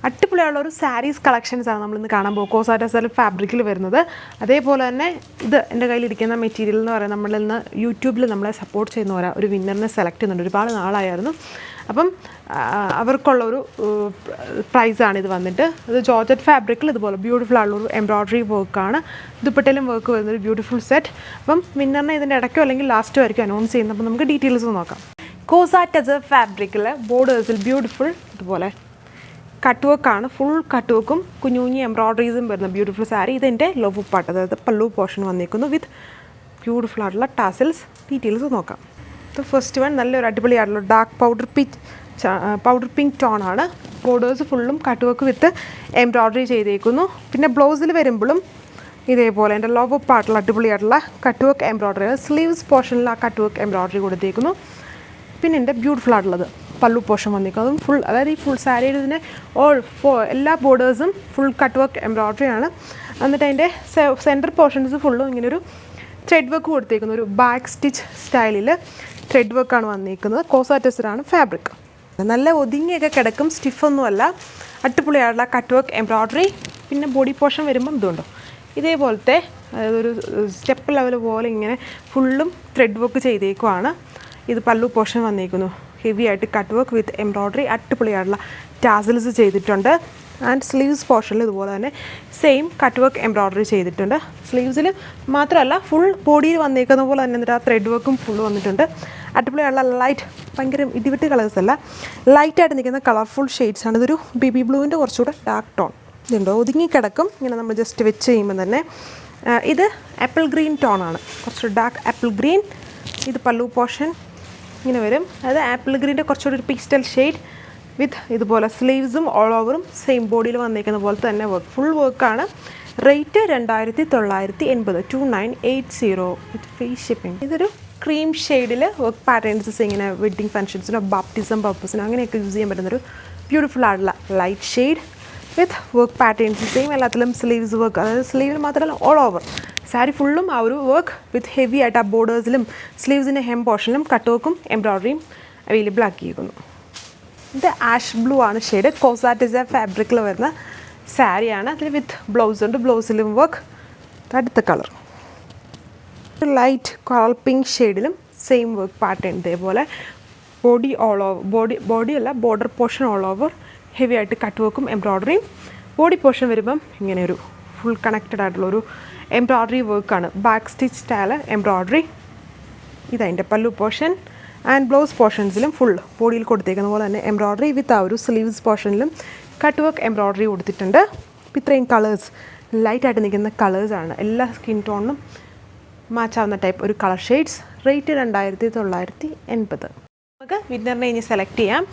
അടിപൊളിയുള്ള ഒരു സാരീസ് കളക്ഷൻസാണ് നമ്മളിന്ന് കാണാൻ പോകും. കോസാറ്റ സിൽക്ക് ഫാബ്രിക്കിൽ വരുന്നത്. അതേപോലെ തന്നെ ഇത് എൻ്റെ കയ്യിലിരിക്കുന്ന മെറ്റീരിയൽ എന്ന് പറയുന്നത് നമ്മളിന്ന് യൂട്യൂബിൽ നമ്മളെ സപ്പോർട്ട് ചെയ്യുന്ന ഒരു വിന്നറിനെ സെലക്ട് ചെയ്യുന്നുണ്ട്. ഒരുപാട് നാളായിരുന്നു. അപ്പം അവർക്കുള്ളൊരു പ്രൈസാണ് ഇത് വന്നിട്ട്. ഇത് ജോർജറ്റ് ഫാബ്രിക്കിൽ ഇതുപോലെ ബ്യൂട്ടിഫുൾ ആയിട്ടുള്ളൊരു എംബ്രോയ്ഡറി വർക്കാണ്. ദുപ്പട്ടയിലും വർക്ക് വരുന്നൊരു ബ്യൂട്ടിഫുൾ സെറ്റ്. അപ്പം വിന്നറിനെ ഇതിൻ്റെ ഇടയ്ക്കോ അല്ലെങ്കിൽ ലാസ്റ്റോ ആയിരിക്കും അനൗൺസ് ചെയ്യുന്നത്. അപ്പം നമുക്ക് ഡീറ്റെയിൽസ് നോക്കാം. കോസാറ്റ സിൽക്ക് ഫാബ്രിക്കിൽ ബോർഡേഴ്സിൽ ബ്യൂട്ടിഫുൾ ഇതുപോലെ കട്ട് വർക്കാണ്. ഫുൾ കട്ട് വർക്കും കുഞ്ഞു കുഞ്ഞു എംബ്രോയ്ഡറീസും വരുന്ന ബ്യൂട്ടിഫുൾ സാരി. ഇതിൻ്റെ ലോവ് പാർട്ട്, അതായത് പല്ലു പോർഷൻ വന്നിരിക്കുന്നു വിത്ത് ബ്യൂട്ടിഫുൾ ആയിട്ടുള്ള ടാസിൽസ്. ഡീറ്റെയിൽസ് നോക്കാം. ഫസ്റ്റ് വൺ നല്ലൊരു അടിപൊളിയായിട്ടുള്ള ഡാർക്ക് പൗഡർ പിങ്ക് ടോണാണ്. ബോർഡേഴ്സ് ഫുള്ളും കട്ട് വർക്ക് വിത്ത് എംബ്രോയ്ഡറി ചെയ്തേക്കുന്നു. പിന്നെ ബ്ലൗസിൽ വരുമ്പോഴും ഇതേപോലെ എൻ്റെ ലോവർ പാർട്ടിൽ അടിപൊളിയായിട്ടുള്ള കട്ട് വർക്ക് എംബ്രോയ്ഡറി, സ്ലീവ്സ് പോർഷനിൽ ആ കട്ട് വർക്ക് എംബ്രോയ്ഡറി കൊടുത്തേക്കുന്നു. പിന്നെ എൻ്റെ ബ്യൂട്ടിഫുൾ ആയിട്ടുള്ളത് പല്ലു പോർഷൻ വന്നിരിക്കും. അതും ഫുൾ, അതായത് ഈ ഫുൾ സാരിയുടെ ഇതിൻ്റെ എല്ലാ ബോർഡേഴ്സും ഫുൾ കട്ട് വർക്ക് എംബ്രോയ്ഡറി ആണ്. എന്നിട്ട് അതിൻ്റെ സെൻറ്റർ പോർഷൻസ് ഫുള്ളും ഇങ്ങനൊരു ത്രെഡ് വർക്ക് കൊടുത്തേക്കുന്നു. ഒരു ബാക്ക് സ്റ്റിച്ച് സ്റ്റൈലിൽ ത്രെഡ് വർക്കാണ് വന്നിരിക്കുന്നത്. കോസാറ്റസിലാണ് ഫാബ്രിക്. നല്ല ഒതുങ്ങിയൊക്കെ കിടക്കും, സ്റ്റിഫൊന്നുമല്ല. അടിപൊളിയായിട്ടുള്ള കട്ട് വർക്ക് എംബ്രോയ്ഡറി. പിന്നെ ബോഡി പോർഷൻ വരുമ്പം ഇതുണ്ടോ ഇതേപോലത്തെ, അതായത് ഒരു സ്റ്റെപ്പ് ലെവൽ പോലെ ഇങ്ങനെ ഫുള്ളും ത്രെഡ് വർക്ക് ചെയ്തേക്കുവാണ്. ഇത് പല്ലു പോർഷൻ വന്നിരിക്കുന്നു. ഹെവി ആയിട്ട് കട്ട് വർക്ക് വിത്ത് എംബ്രോയ്ഡറി, അടിപൊളിയായിട്ടുള്ള ടാസിൽസ് ചെയ്തിട്ടുണ്ട്. ആൻഡ് സ്ലീവ്സ് പോർഷനിൽ ഇതുപോലെ തന്നെ സെയിം കട്ട് വർക്ക് എംബ്രോയ്ഡറി ചെയ്തിട്ടുണ്ട്. സ്ലീവ്സിൽ മാത്രമല്ല ഫുൾ ബോഡിയിൽ വന്നേക്കുന്ന പോലെ തന്നെ എന്നിട്ട് ആ ത്രെഡ് വർക്കും ഫുൾ വന്നിട്ടുണ്ട്. അടിപൊളിയുള്ള ലൈറ്റ്, ഭയങ്കര ഇടിവിട്ട് കളേഴ്സ് അല്ല, ലൈറ്റായിട്ട് നിൽക്കുന്ന കളർഫുൾ ഷെയ്ഡ്സാണ്. ഇതൊരു ബേബി ബ്ലൂവിൻ്റെ കുറച്ചുകൂടെ ഡാർക്ക് ടോൺ. ഇതുണ്ടോ ഒതുങ്ങിക്കിടക്കും ഇങ്ങനെ നമ്മൾ ജസ്റ്റ് വെച്ച് കഴിയുമ്പോൾ തന്നെ. ഇത് ആപ്പിൾ ഗ്രീൻ ടോണാണ്, കുറച്ച് ഡാർക്ക് ആപ്പിൾ ഗ്രീൻ. ഇത് പല്ലു പോർഷൻ ഇങ്ങനെ വരും. അതായത് ആപ്പിൾ ഗ്രീൻ്റെ കുറച്ചുകൂടി ഒരു പിസ്റ്റൽ ഷെയ്ഡ് വിത്ത് ഇതുപോലെ സ്ലീവ്സും ഓൾ ഓവറും സെയിം ബോഡിയിൽ വന്നിരിക്കുന്ന പോലെ തന്നെ വർക്ക്, ഫുൾ വർക്കാണ്. റേറ്റ് 2980, 2980 വിത്ത് ഫ്രീ ഷിപ്പിംഗ്. ഇതൊരു ക്രീം ഷെയ്ഡിൽ വർക്ക് പാറ്റേൺസ് ഇങ്ങനെ വെഡ്ഡിങ് ഫങ്ഷൻസിനോ ബാപ്റ്റിസം പർപ്പസിനോ അങ്ങനെയൊക്കെ യൂസ് ചെയ്യാൻ പറ്റുന്നൊരു ബ്യൂട്ടിഫുൾ ആയിട്ടുള്ള ലൈറ്റ് ഷെയ്ഡ് വിത്ത് വർക്ക് പാറ്റേൺസ്. സെയിം എല്ലാത്തിലും സ്ലീവ്സ് വർക്ക്, അതായത് സ്ലീവിൽ മാത്രമല്ല ഓൾ ഓവർ സാരി ഫുള്ളും ആ ഒരു വർക്ക് വിത്ത് ഹെവി ആയിട്ട് ആ ബോർഡേഴ്സിലും സ്ലീവ്സിൻ്റെ ഹെം പോർഷനിലും കട്ട് വർക്കും എംബ്രോയ്ഡറിയും അവൈലബിൾ ആക്കിയിരിക്കുന്നു. ഇത് ആഷ് ബ്ലൂ ആണ് ഷെയ്ഡ്. കോസാറ്റ ഫാബ്രിക്കിൽ വരുന്ന സാരിയാണ്. അതിൽ വിത്ത് ബ്ലൗസ് ഉണ്ട്, ബ്ലൗസിലും വർക്ക്. അടുത്ത കളർ ലൈറ്റ് കളർ പിങ്ക് ഷെയ്ഡിലും സെയിം വർക്ക് പാറ്റേൺ. ഇതേപോലെ ബോഡി ഓൾ ഓവർ, ബോഡിയല്ല border portion all over heavy ആയിട്ട് കട്ട് വർക്കും എംബ്രോയ്ഡറിയും. ബോഡി പോർഷൻ വരുമ്പം ഇങ്ങനെ ഒരു ഫുൾ കണക്റ്റഡ് ആയിട്ടുള്ളൊരു എംബ്രോയ്ഡറി വർക്കാണ്, ബാക്ക് സ്റ്റിച്ച് സ്റ്റൈൽ എംബ്രോയ്ഡറി. ഇതതിൻ്റെ പല്ലു പോർഷൻ. ആൻഡ് ബ്ലൗസ് പോർഷൻസിലും ഫുൾ ബോഡിയിൽ കൊടുത്തേക്കുന്ന പോലെ തന്നെ എംബ്രോയ്ഡറി വിത്ത് ആ ഒരു സ്ലീവ്സ് പോർഷനിലും കട്ട് വർക്ക് എംബ്രോയ്ഡറി കൊടുത്തിട്ടുണ്ട്. അപ്പോൾ ഇത്രയും കളേഴ്സ്, ലൈറ്റായിട്ട് നിൽക്കുന്ന കളേഴ്സാണ്, എല്ലാ സ്കിൻ ടോണിനും മാച്ചാവുന്ന ടൈപ്പ് ഒരു കളർ ഷെയ്ഡ്സ്. റേറ്റ് 2980. നമുക്ക് വിന്നറിനെ ഇനി സെലക്ട് ചെയ്യാം.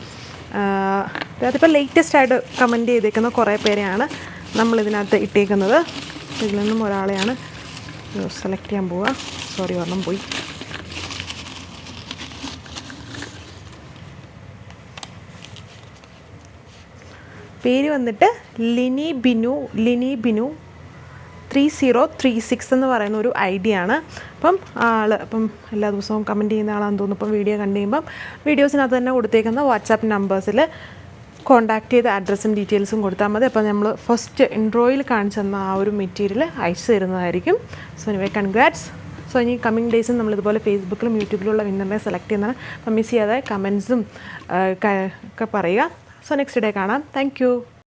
അതിപ്പോൾ ലേറ്റസ്റ്റ് ആയിട്ട് കമൻറ്റ് ചെയ്തേക്കുന്ന കുറേ പേരെയാണ് നമ്മളിതിനകത്ത് ഇട്ടേക്കുന്നത്. ഇതിൽ നിന്നും ഒരാളെയാണ് സെലക്ട് ചെയ്യാൻ പോവുക. സോറി, ഒരെണ്ണം പോയി. പേര് വന്നിട്ട് ലിനി ബിനു 3036 എന്ന് പറയുന്ന ഒരു ID ആണ്. അപ്പം എല്ലാ ദിവസവും കമൻറ്റ് ചെയ്യുന്ന ആളാണെന്ന് തോന്നുന്നു. ഇപ്പം വീഡിയോ കണ്ടു കഴിയുമ്പം വീഡിയോസിനകത്ത് തന്നെ കൊടുത്തേക്കുന്ന വാട്സാപ്പ് നമ്പേഴ്സിൽ കോൺടാക്റ്റ് ചെയ്ത് അഡ്രസ്സും ഡീറ്റെയിൽസും കൊടുത്താൽ മതി. അപ്പോൾ നമ്മൾ ഫസ്റ്റ് ഇൻട്രോയിൽ കാണിച്ചു തന്ന ആ ഒരു മെറ്റീരിയൽ അയച്ചു തരുന്നതായിരിക്കും. So anyway congrats. സോ ഇനി കമ്മിങ് ഡേയ്സും നമ്മളിതുപോലെ ഫേസ്ബുക്കിലും യൂട്യൂബിലുള്ള വിന്നറിനെ സെലക്ട് ചെയ്യുന്നതാണ്. അപ്പം മിസ് ചെയ്യാതെ കമൻസും ഒക്കെ പറയുക. സോ നെക്സ്റ്റ് ഡേ കാണാം. Thank you.